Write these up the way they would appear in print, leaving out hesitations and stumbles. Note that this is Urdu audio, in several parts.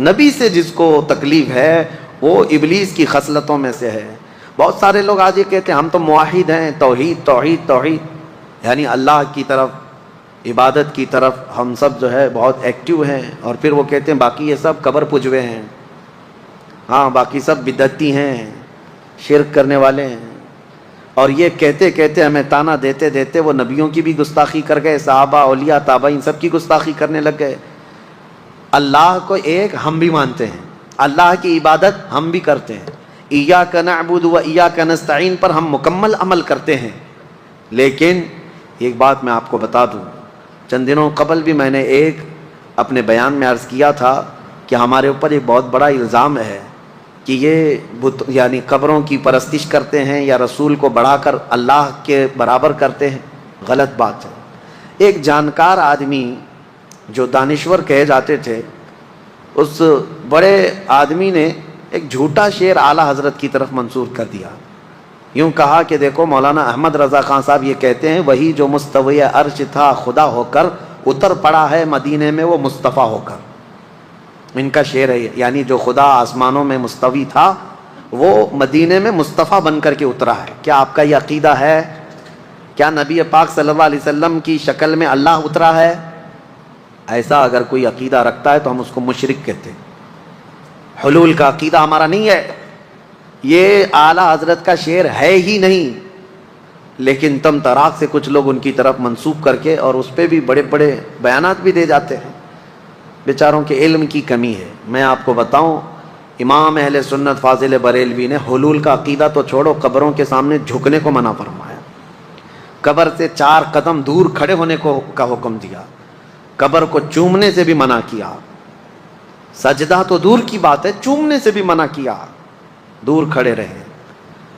نبی سے جس کو تکلیف ہے وہ ابلیس کی خصلتوں میں سے ہے۔ بہت سارے لوگ آج یہ کہتے ہیں ہم تو موحد ہیں، توحید توحید توحید، یعنی اللہ کی طرف، عبادت کی طرف ہم سب جو ہے بہت ایکٹیو ہیں، اور پھر وہ کہتے ہیں باقی یہ سب قبر پجوے ہیں، ہاں باقی سب بدعتی ہیں، شرک کرنے والے ہیں۔ اور یہ کہتے کہتے ہمیں تانا دیتے دیتے وہ نبیوں کی بھی گستاخی کر گئے، صحابہ، اولیاء، تابعین سب کی گستاخی کرنے لگ گئے۔ اللہ کو ایک ہم بھی مانتے ہیں، اللہ کی عبادت ہم بھی کرتے ہیں، ایاک نعبد و ایاک نستعین پر ہم مکمل عمل کرتے ہیں۔ لیکن ایک بات میں آپ کو بتا دوں، چند دنوں قبل بھی میں نے ایک اپنے بیان میں عرض کیا تھا کہ ہمارے اوپر ایک بہت بڑا الزام ہے کہ یہ یعنی قبروں کی پرستش کرتے ہیں یا رسول کو بڑھا کر اللہ کے برابر کرتے ہیں، غلط بات ہے۔ ایک جانکار آدمی جو دانشور کہے جاتے تھے، اس بڑے آدمی نے ایک جھوٹا شعر اعلیٰ حضرت کی طرف منسوب کر دیا۔ یوں کہا کہ دیکھو مولانا احمد رضا خان صاحب یہ کہتے ہیں وہی جو مستوی عرش تھا خدا ہو کر اتر پڑا ہے مدینے میں وہ مصطفیٰ ہو کر۔ ان کا شعر ہے، یعنی جو خدا آسمانوں میں مستوی تھا وہ مدینے میں مصطفیٰ بن کر کے اترا ہے۔ کیا آپ کا یہ عقیدہ ہے؟ کیا نبی پاک صلی اللہ علیہ وسلم کی شکل میں اللہ اترا ہے؟ ایسا اگر کوئی عقیدہ رکھتا ہے تو ہم اس کو مشرک کہتے ہیں۔ حلول کا عقیدہ ہمارا نہیں ہے، یہ اعلیٰ حضرت کا شعر ہے ہی نہیں، لیکن تم تراک سے کچھ لوگ ان کی طرف منسوب کر کے اور اس پہ بھی بڑے بڑے بیانات بھی دے جاتے ہیں۔ بیچاروں کے علم کی کمی ہے۔ میں آپ کو بتاؤں، امام اہل سنت فاضل بریلوی نے حلول کا عقیدہ تو چھوڑو، قبروں کے سامنے جھکنے کو منع فرمایا، قبر سے 4 قدم دور کھڑے ہونے کا حکم دیا، قبر کو چومنے سے بھی منع کیا، سجدہ تو دور کی بات ہے، چومنے سے بھی منع کیا، دور کھڑے رہے۔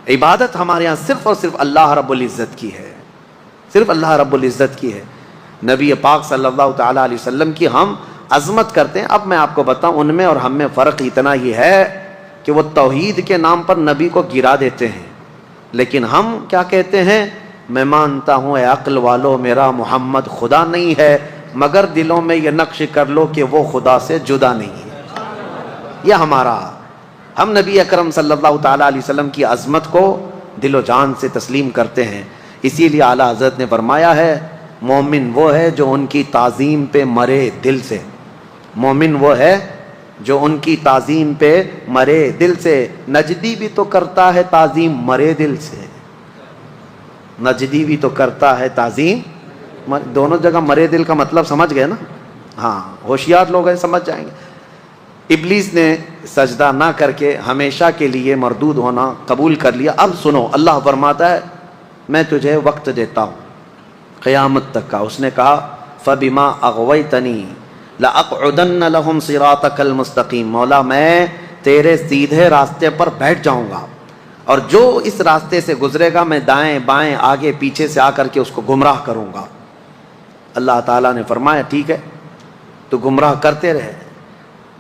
عبادت ہمارے ہاں صرف اور صرف اللہ رب العزت کی ہے، صرف اللہ رب العزت کی ہے۔ نبی پاک صلی اللہ تعالیٰ علیہ وسلم کی ہم عظمت کرتے ہیں۔ اب میں آپ کو بتاؤں ان میں اور ہم میں فرق اتنا ہی ہے کہ وہ توحید کے نام پر نبی کو گرا دیتے ہیں، لیکن ہم کیا کہتے ہیں؟ میں مانتا ہوں اے عقل والو میرا محمد خدا نہیں ہے، مگر دلوں میں یہ نقش کر لو کہ وہ خدا سے جدا نہیں ہے۔ یہ ہمارا، ہم نبی اکرم صلی اللہ تعالیٰ علیہ وسلم کی عظمت کو دل و جان سے تسلیم کرتے ہیں۔ اسی لیے اعلیٰ حضرت نے فرمایا ہے مومن وہ ہے جو ان کی تعظیم پہ مرے دل سے، مومن وہ ہے جو ان کی تعظیم پہ مرے دل سے۔ نجدی بھی تو کرتا ہے تعظیم مرے دل سے، نجدی بھی تو کرتا ہے تعظیم، دونوں جگہ مرے دل کا مطلب سمجھ گئے نا؟ ہاں ہوشیار لوگ ہیں سمجھ جائیں گے۔ ابلیس نے سجدہ نہ کر کے ہمیشہ کے لیے مردود ہونا قبول کر لیا۔ اب سنو، اللہ فرماتا ہے میں تجھے وقت دیتا ہوں قیامت تک کا۔ اس نے کہا فَبِمَا أَغْوَيْتَنِي لَأَقْعُدَنَّ لَهُمْ صِرَاطَكَ الْمُسْتَقِيمَ، مولا میں تیرے سیدھے راستے پر بیٹھ جاؤں گا، اور جو اس راستے سے گزرے گا میں دائیں بائیں آگے پیچھے سے آ کر کے اس کو گمراہ کروں گا۔ اللہ تعالیٰ نے فرمایا ٹھیک ہے تو گمراہ کرتے رہے،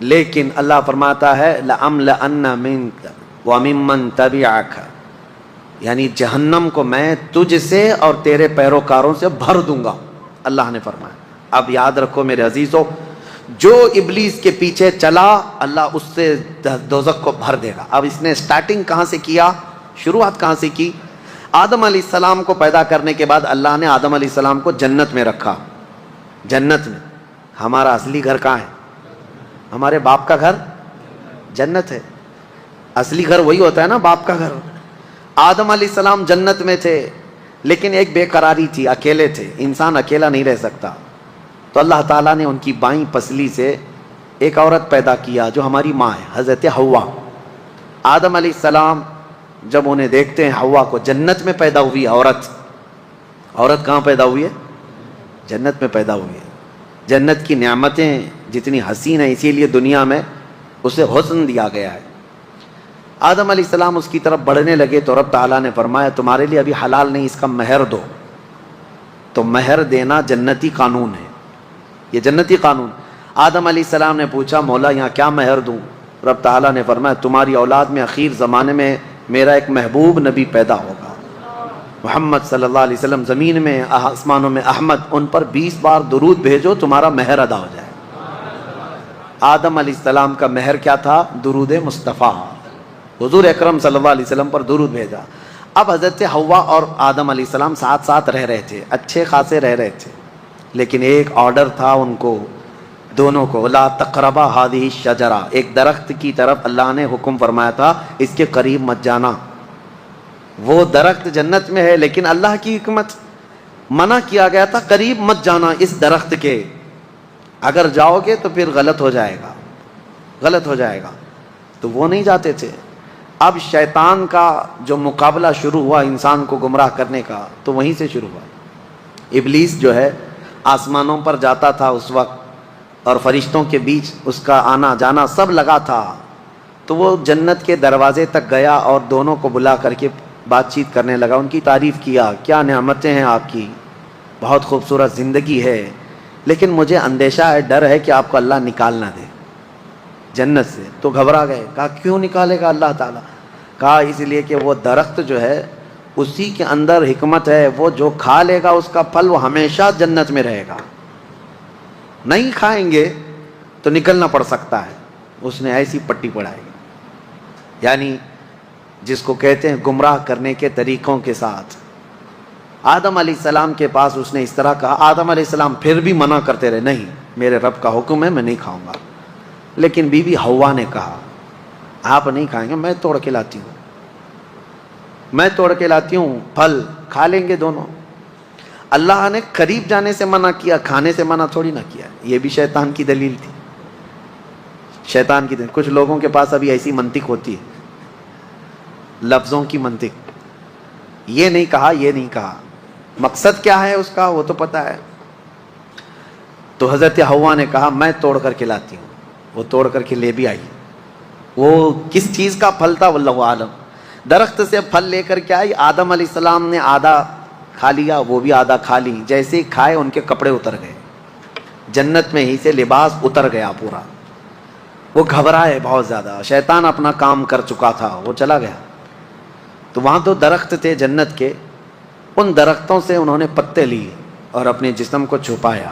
لیکن اللہ فرماتا ہے لَأَمْلَأَنَّ مِنْكَ وَمِمَّنْ تَبِعَكَ، یعنی جہنم کو میں تجھ سے اور تیرے پیروکاروں سے بھر دوں گا، اللہ نے فرمایا۔ اب یاد رکھو میرے عزیزو، جو ابلیس کے پیچھے چلا اللہ اس سے دوزخ کو بھر دے گا۔ اب اس نے سٹارٹنگ کہاں سے کیا، شروعات کہاں سے کی؟ آدم علیہ السلام کو پیدا کرنے کے بعد اللہ نے آدم علیہ السلام کو جنت میں رکھا، جنت میں۔ ہمارا اصلی گھر کہاں ہے؟ ہمارے باپ کا گھر جنت ہے، اصلی گھر وہی ہوتا ہے نا، باپ کا گھر۔ آدم علیہ السلام جنت میں تھے، لیکن ایک بے قراری تھی، اکیلے تھے، انسان اکیلا نہیں رہ سکتا، تو اللہ تعالیٰ نے ان کی بائیں پسلی سے ایک عورت پیدا کیا جو ہماری ماں ہے، حضرت حوا۔ آدم علیہ السلام جب انہیں دیکھتے ہیں حوا کو، جنت میں پیدا ہوئی عورت، عورت کہاں پیدا ہوئی ہے؟ جنت میں پیدا ہوئی ہے۔ جنت کی نعمتیں جتنی حسین ہیں اسی لیے دنیا میں اسے حسن دیا گیا ہے۔ آدم علیہ السلام اس کی طرف بڑھنے لگے تو رب تعالیٰ نے فرمایا تمہارے لیے ابھی حلال نہیں، اس کا مہر دو۔ تو مہر دینا جنتی قانون ہے، یہ جنتی قانون۔ آدم علیہ السلام نے پوچھا مولا یہاں کیا مہر دوں؟ رب تعالیٰ نے فرمایا تمہاری اولاد میں اخیر زمانے میں میرا ایک محبوب نبی پیدا ہوگا، محمد صلی اللہ علیہ وسلم، زمین میں آسمانوں میں احمد، ان پر 20 بار درود بھیجو تمہارا مہر ادا ہو جائے۔ آدم علیہ السلام کا مہر کیا تھا؟ درود مصطفیٰ، حضور اکرم صلی اللہ علیہ وسلم پر درود بھیجا۔ اب حضرت حوا اور آدم علیہ السلام ساتھ ساتھ رہ رہے تھے، اچھے خاصے رہ رہے تھے، لیکن ایک آرڈر تھا ان کو دونوں کو، لا تقربا ہذہ الشجرہ، ایک درخت کی طرف اللہ نے حکم فرمایا تھا اس کے قریب مت جانا۔ وہ درخت جنت میں ہے لیکن اللہ کی حکمت منع کیا گیا تھا، قریب مت جانا اس درخت کے، اگر جاؤ گے تو پھر غلط ہو جائے گا، غلط ہو جائے گا، تو وہ نہیں جاتے تھے۔ اب شیطان کا جو مقابلہ شروع ہوا انسان کو گمراہ کرنے کا، تو وہیں سے شروع ہوا۔ ابلیس جو ہے آسمانوں پر جاتا تھا اس وقت، اور فرشتوں کے بیچ اس کا آنا جانا سب لگا تھا، تو وہ جنت کے دروازے تک گیا اور دونوں کو بلا کر کے بات چیت کرنے لگا، ان کی تعریف کیا، کیا نعمتیں ہیں آپ کی، بہت خوبصورت زندگی ہے، لیکن مجھے اندیشہ ہے، ڈر ہے کہ آپ کو اللہ نکال نہ دے جنت سے۔ تو گھبرا گئے، کہا کیوں نکالے گا اللہ تعالیٰ؟ کہا اس لیے کہ وہ درخت جو ہے اسی کے اندر حکمت ہے، وہ جو کھا لے گا اس کا پھل وہ ہمیشہ جنت میں رہے گا، نہیں کھائیں گے تو نکلنا پڑ سکتا ہے۔ اس نے ایسی پٹی پڑھائی، یعنی جس کو کہتے ہیں گمراہ کرنے کے طریقوں کے ساتھ۔ آدم علیہ السلام کے پاس اس نے اس طرح کہا، آدم علیہ السلام پھر بھی منع کرتے رہے، نہیں میرے رب کا حکم ہے میں نہیں کھاؤں گا۔ لیکن بی بی حوا نے کہا آپ نہیں کھائیں گے، میں توڑ کے لاتی ہوں، میں توڑ کے لاتی ہوں، پھل کھا لیں گے دونوں۔ اللہ نے قریب جانے سے منع کیا، کھانے سے منع تھوڑی نہ کیا، یہ بھی شیطان کی دلیل تھی، شیطان کی دلیل۔ کچھ لوگوں کے پاس ابھی ایسی منطق ہوتی ہے، لفظوں کی منطق، یہ نہیں کہا یہ نہیں کہا، مقصد کیا ہے اس کا وہ تو پتہ ہے۔ تو حضرت حوا نے کہا میں توڑ کر کے لاتی ہوں، وہ توڑ کر کے لے بھی آئی۔ وہ کس چیز کا پھل تھا واللہ عالم، درخت سے پھل لے کر کے آئی، آدم علیہ السلام نے آدھا کھا لیا، وہ بھی آدھا کھا لی، جیسے ہی کھائے ان کے کپڑے اتر گئے، جنت میں ہی سے لباس اتر گیا پورا۔ وہ گھبرائے بہت زیادہ، شیطان اپنا کام کر چکا تھا، وہ چلا گیا۔ تو وہاں تو درخت تھے جنت کے، ان درختوں سے انہوں نے پتے لیے اور اپنے جسم کو چھپایا،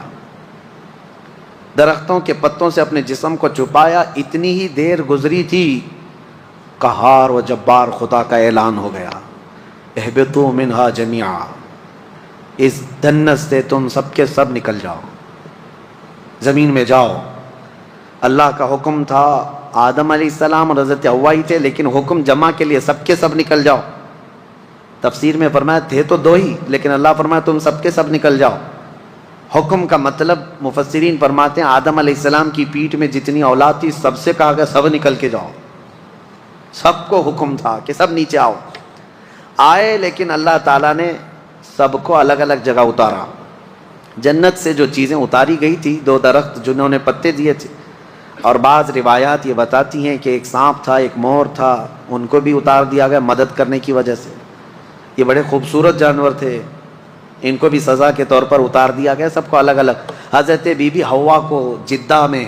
درختوں کے پتوں سے اپنے جسم کو چھپایا۔ اتنی ہی دیر گزری تھی، قہار و جبار خدا کا اعلان ہو گیا، اہبطوا منہا جمیعا، اس جنت سے تم سب کے سب نکل جاؤ، زمین میں جاؤ۔ اللہ کا حکم تھا، آدم علیہ السلام اور حضرت حوا ہی تھے، لیکن حکم جمع کے لیے سب کے سب نکل جاؤ۔ تفسیر میں فرمایا تھے تو دو ہی، لیکن اللہ فرمایا تم سب کے سب نکل جاؤ۔ حکم کا مطلب مفسرین فرماتے ہیں آدم علیہ السلام کی پیٹھ میں جتنی اولاد تھی سب سے کہا گیا سب نکل کے جاؤ، سب کو حکم تھا کہ سب نیچے آؤ۔ آئے، لیکن اللہ تعالیٰ نے سب کو الگ الگ جگہ اتارا۔ جنت سے جو چیزیں اتاری گئی تھی، دو درخت جنہوں نے پتے دیے تھے، اور بعض روایات یہ بتاتی ہیں کہ ایک سانپ تھا، ایک مور تھا، ان کو بھی اتار دیا گیا مدد کرنے کی وجہ سے۔ یہ بڑے خوبصورت جانور تھے، ان کو بھی سزا کے طور پر اتار دیا گیا، سب کو الگ الگ۔ حضرت بی بی حوا کو جدہ میں،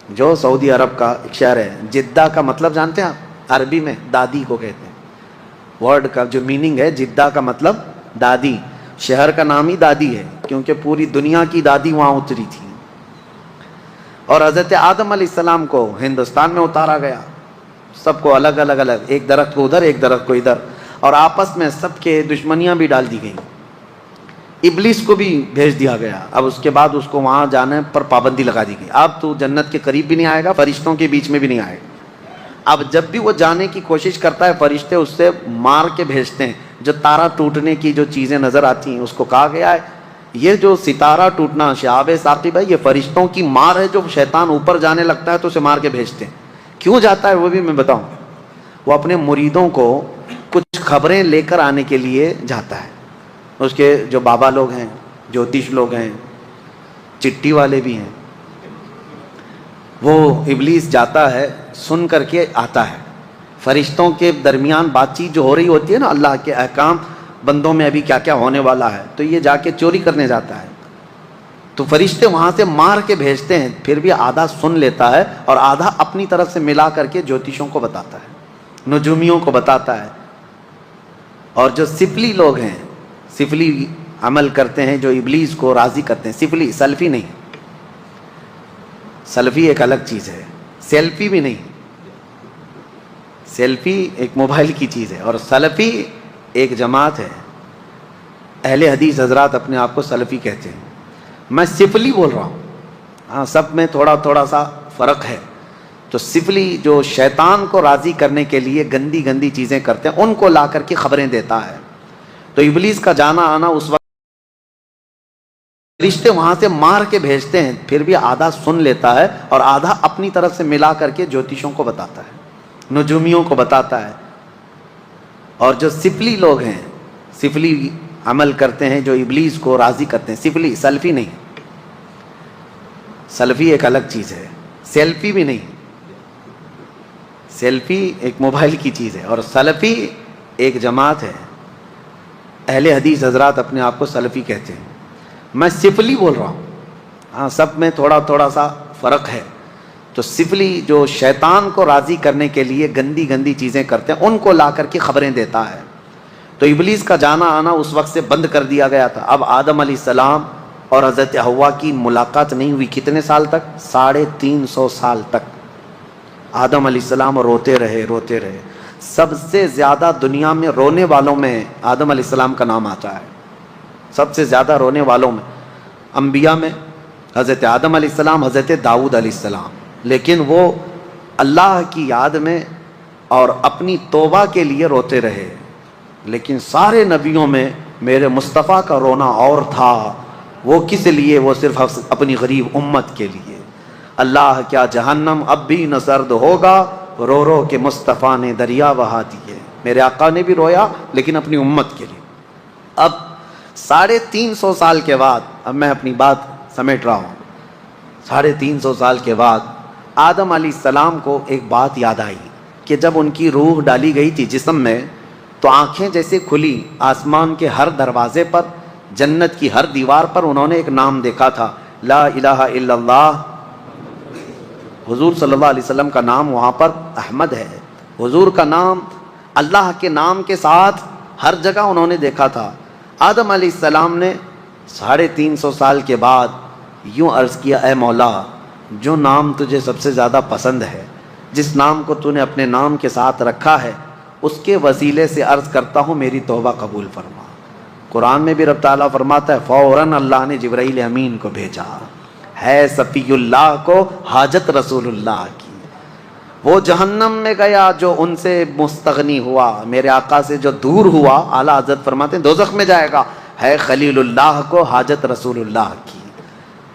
جو سعودی عرب کا ایک شہر ہے، جدہ کا مطلب جانتے ہیں آپ؟ عربی میں دادی کو کہتے ہیں، ورڈ کا جو میننگ ہے جدہ کا مطلب دادی، شہر کا نام ہی دادی ہے کیونکہ پوری دنیا کی دادی وہاں اتری تھی۔ اور حضرت آدم علیہ السلام کو ہندوستان میں اتارا گیا، سب کو الگ الگ الگ، ایک درخت کو ادھر ایک درخت کو ادھر، اور آپس میں سب کے دشمنیاں بھی ڈال دی گئیں۔ ابلیس کو بھی بھیج دیا گیا، اب اس کے بعد اس کو وہاں جانے پر پابندی لگا دی گئی، اب تو جنت کے قریب بھی نہیں آئے گا، فرشتوں کے بیچ میں بھی نہیں آئے گا۔ اب جب بھی وہ جانے کی کوشش کرتا ہے، فرشتے اس سے مار کے بھیجتے ہیں۔ جو تارا ٹوٹنے کی جو چیزیں نظر آتی ہیں، اس کو کہا گیا ہے یہ جو ستارہ ٹوٹنا شہاب ثاقب ہے، یہ فرشتوں کی مار ہے، جو شیطان اوپر جانے لگتا ہے تو اسے مار کے بھیجتے ہیں۔ کیوں جاتا ہے وہ بھی میں بتاؤں، وہ اپنے مریدوں کو کچھ خبریں لے کر آنے کے لیے جاتا ہے۔ اس کے جو بابا لوگ ہیں، جوتش لوگ ہیں، چٹی والے بھی ہیں، وہ ابلیس جاتا ہے، سن کر کے آتا ہے۔ فرشتوں کے درمیان بات چیت جو ہو رہی ہوتی ہے نا، اللہ کے احکام بندوں میں ابھی کیا کیا ہونے والا ہے، تو یہ جا کے چوری کرنے جاتا ہے۔ تو فرشتے وہاں سے مار کے بھیجتے ہیں، پھر بھی آدھا سن لیتا ہے اور آدھا اپنی طرف سے ملا کر کے جوتشوں کو بتاتا ہے، نجومیوں کو بتاتا ہے۔ اور جو سفلی لوگ ہیں، سفلی عمل کرتے ہیں، جو ابلیس کو راضی کرتے ہیں، سفلی سلفی نہیں، سلفی ایک الگ چیز ہے، سیلفی بھی نہیں. سیلفی ایک موبائل کی چیز ہے اور سلفی ایک جماعت ہے. اہل حدیث حضرات اپنے آپ کو سلفی کہتے ہیں. میں سفلی بول رہا ہوں، ہاں سب میں تھوڑا تھوڑا سا فرق ہے. تو سفلی جو شیطان کو راضی کرنے کے لیے گندی گندی چیزیں کرتے ہیں ان کو لا کر کے خبریں دیتا ہے. تو ابلیس کا جانا آنا اس وقت رشتے وہاں سے مار کے بھیجتے ہیں، پھر بھی آدھا سن لیتا ہے اور آدھا اپنی طرف سے ملا کر کے جوتیشوں کو بتاتا ہے، نجومیوں کو بتاتا ہے. اور جو سفلی لوگ ہیں، سفلی عمل کرتے ہیں جو ابلیس کو راضی کرتے ہیں، سفلی، سلفی نہیں. سلفی ایک الگ چیز ہے، سیلفی بھی نہیں. سیلفی ایک موبائل کی چیز ہے اور سلفی ایک جماعت ہے. اہل حدیث حضرات اپنے آپ کو سلفی کہتے ہیں. میں سفلی بول رہا ہوں، ہاں سب میں تھوڑا تھوڑا سا فرق ہے. تو سفلی جو شیطان کو راضی کرنے کے لیے گندی گندی چیزیں کرتے ہیں ان کو لا کر کے خبریں دیتا ہے. تو ابلیس کا جانا آنا اس وقت سے بند کر دیا گیا تھا. اب آدم علیہ السلام اور حضرت حوا کی ملاقات نہیں ہوئی کتنے سال تک؟ 350 سال تک. آدم علیہ السلام روتے رہے روتے رہے. سب سے زیادہ دنیا میں رونے والوں میں آدم علیہ السلام کا نام آتا ہے. سب سے زیادہ رونے والوں میں انبیاء میں حضرت آدم علیہ السلام، حضرت داؤد علیہ السلام. لیکن وہ اللہ کی یاد میں اور اپنی توبہ کے لیے روتے رہے. لیکن سارے نبیوں میں میرے مصطفیٰ کا رونا اور تھا. وہ کس لیے؟ وہ صرف اپنی غریب امت کے لیے. اللہ کیا جہنم اب بھی نہ سرد ہوگا، رو رو کے مصطفیٰ نے دریا بہا دیے. میرے آقا نے بھی رویا لیکن اپنی امت کے لیے. اب 350 سال کے بعد، اب میں اپنی بات سمیٹ رہا ہوں، 350 سال کے بعد آدم علیہ السلام کو ایک بات یاد آئی کہ جب ان کی روح ڈالی گئی تھی جسم میں تو آنکھیں جیسے کھلی، آسمان کے ہر دروازے پر، جنت کی ہر دیوار پر انہوں نے ایک نام دیکھا تھا، لا الہ الا اللہ. حضور صلی اللہ علیہ وسلم کا نام وہاں پر احمد ہے. حضور کا نام اللہ کے نام کے ساتھ ہر جگہ انہوں نے دیکھا تھا. آدم علیہ السلام نے 350 سال کے بعد یوں عرض کیا، اے مولا، جو نام تجھے سب سے زیادہ پسند ہے، جس نام کو تو نے اپنے نام کے ساتھ رکھا ہے، اس کے وسیلے سے عرض کرتا ہوں میری توبہ قبول فرما. قرآن میں بھی رب تعالیٰ فرماتا ہے فوراً اللہ نے جبرائیل امین کو بھیجا، ہے صفی اللہ کو حاجت رسول اللہ کی. وہ جہنم میں گیا جو ان سے مستغنی ہوا، میرے آقا سے جو دور ہوا، اعلیٰ حضرت فرماتے ہیں دوزخ میں جائے گا. ہے خلیل اللہ کو حاجت رسول اللہ کی.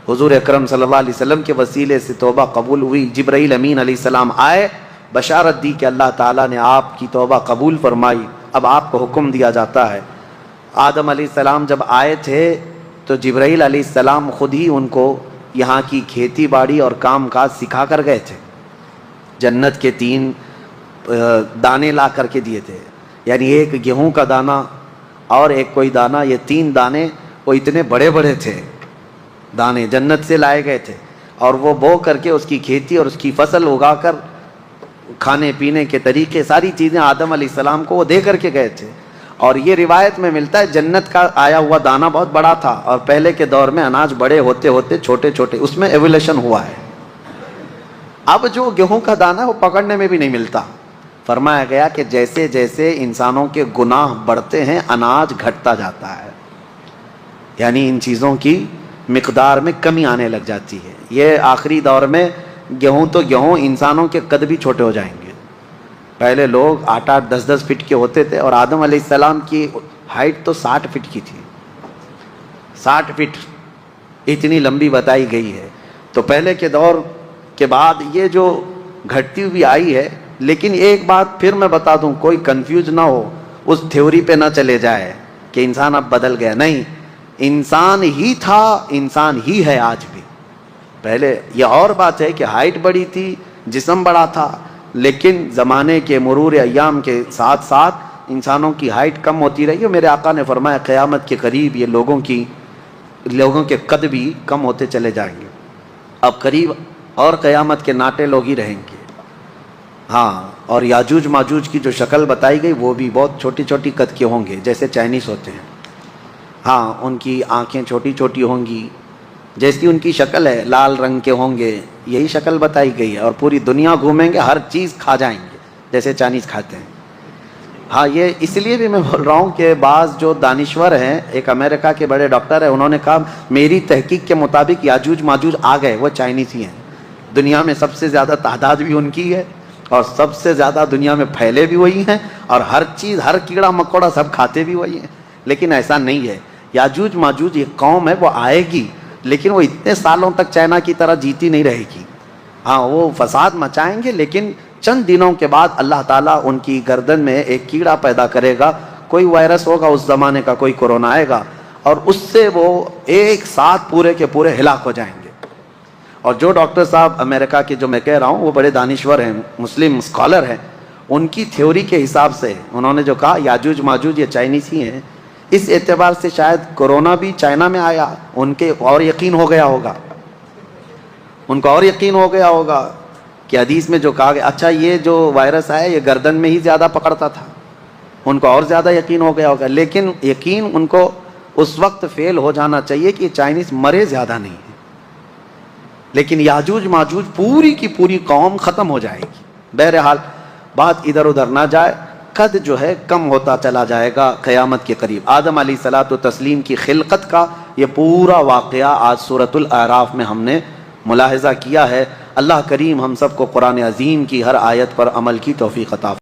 حضور اکرم صلی اللہ علیہ وسلم کے وسیلے سے توبہ قبول ہوئی. جبرائیل امین علیہ السلام آئے، بشارت دی کہ اللہ تعالیٰ نے آپ کی توبہ قبول فرمائی. اب آپ کو حکم دیا جاتا ہے. آدم علیہ السلام جب آئے تھے تو جبرائیل علیہ السلام خود ہی ان کو یہاں کی کھیتی باڑی اور کام کاج سکھا کر گئے تھے. جنت کے 3 دانے لا کر کے دیے تھے، یعنی ایک گیہوں کا دانہ اور ایک کوئی دانہ، یہ 3 دانے وہ اتنے بڑے بڑے تھے دانے، جنت سے لائے گئے تھے. اور وہ بو کر کے اس کی کھیتی اور اس کی فصل اگا کر کھانے پینے کے طریقے ساری چیزیں آدم علیہ السلام کو وہ دے کر کے گئے تھے. اور یہ روایت میں ملتا ہے جنت کا آیا ہوا دانہ بہت بڑا تھا اور پہلے کے دور میں اناج بڑے ہوتے ہوتے چھوٹے چھوٹے، اس میں ایولیوشن ہوا ہے. اب جو گیہوں کا دانہ وہ پکڑنے میں بھی نہیں ملتا. فرمایا گیا کہ جیسے جیسے انسانوں کے گناہ بڑھتے ہیں اناج گھٹتا جاتا ہے، یعنی ان چیزوں کی مقدار میں کمی آنے لگ جاتی ہے. یہ آخری دور میں گیہوں تو گیہوں، انسانوں کے قد بھی چھوٹے ہو جائیں گے. پہلے لوگ 8-8 10-10 فٹ کے ہوتے تھے اور آدم علیہ السلام کی ہائٹ تو 60 فٹ کی تھی. 60 فٹ اتنی لمبی بتائی گئی ہے. تو پہلے کے دور کے بعد یہ جو گھٹتی ہوئی آئی ہے. لیکن ایک بات پھر میں بتا دوں، کوئی کنفیوز نہ ہو، اس تھیوری پہ نہ چلے جائے کہ انسان اب بدل گیا. نہیں، انسان ہی تھا، انسان ہی ہے آج بھی. پہلے یہ اور بات ہے کہ ہائٹ بڑی تھی، جسم بڑا تھا، لیکن زمانے کے مرور ایام کے ساتھ ساتھ انسانوں کی ہائٹ کم ہوتی رہی. اور میرے آقا نے فرمایا قیامت کے قریب یہ لوگوں کے قد بھی کم ہوتے چلے جائیں گے. اب قریب اور قیامت کے ناٹے لوگ ہی رہیں گے. ہاں، اور یاجوج ماجوج کی جو شکل بتائی گئی وہ بھی بہت چھوٹی چھوٹی قد کے ہوں گے، جیسے چائنیز ہوتے ہیں. ہاں، ان کی آنکھیں چھوٹی چھوٹی ہوں گی، جیسی ان کی شکل ہے، لال رنگ کے ہوں گے، یہی شکل بتائی گئی ہے، اور پوری دنیا گھومیں گے، ہر چیز کھا جائیں گے جیسے چائنیز کھاتے ہیں۔ ہاں، یہ اس لیے بھی میں بول رہا ہوں کہ بعض جو دانشور ہیں، ایک امریکہ کے بڑے ڈاکٹر ہیں، انہوں نے کہا میری تحقیق کے مطابق یاجوج ماجوج آ گئے، وہ چائنیز ہی ہیں، دنیا میں سب سے زیادہ تعداد بھی ان کی ہے، اور سب سے زیادہ دنیا میں پھیلے بھی وہی ہیں، اور ہر چیز، ہر کیڑا مکوڑا سب کھاتے بھی وہی ہیں۔ لیکن ایسا نہیں ہے، یاجوج ماجوج ایک قوم ہے، وہ آئے گی، لیکن وہ اتنے سالوں تک چائنا کی طرح جیتی نہیں رہے گی۔ ہاں، وہ فساد مچائیں گے، لیکن چند دنوں کے بعد اللہ تعالیٰ ان کی گردن میں ایک کیڑا پیدا کرے گا، کوئی وائرس ہوگا اس زمانے کا، کوئی کورونا آئے گا، اور اس سے وہ ایک ساتھ پورے کے پورے ہلاک ہو جائیں گے۔ اور جو ڈاکٹر صاحب امریکہ کے جو میں کہہ رہا ہوں، وہ بڑے دانشور ہیں، مسلم اسکالر ہیں، ان کی تھیوری کے حساب سے انہوں نے جو کہا یاجوج ماجوج یہ چائنیز ہی ہیں، اس اعتبار سے شاید کورونا بھی چائنا میں آیا، ان کے اور یقین ہو گیا ہوگا، ان کو اور یقین ہو گیا ہوگا کہ حدیث میں جو کہا گیا، اچھا یہ جو وائرس آیا یہ گردن میں ہی زیادہ پکڑتا تھا، ان کو اور زیادہ یقین ہو گیا ہوگا۔ لیکن یقین ان کو اس وقت فیل ہو جانا چاہیے کہ چائنیز مرے زیادہ نہیں ہے، لیکن یاجوج ماجوج پوری کی پوری قوم ختم ہو جائے گی۔ بہرحال بات ادھر ادھر نہ جائے، قد جو ہے کم ہوتا چلا جائے گا قیامت کے قریب۔ آدم علیہ الصلوۃ والتسلیم کی خلقت کا یہ پورا واقعہ آج سورۃ الاعراف میں ہم نے ملاحظہ کیا ہے۔ اللہ کریم ہم سب کو قرآن عظیم کی ہر آیت پر عمل کی توفیق عطا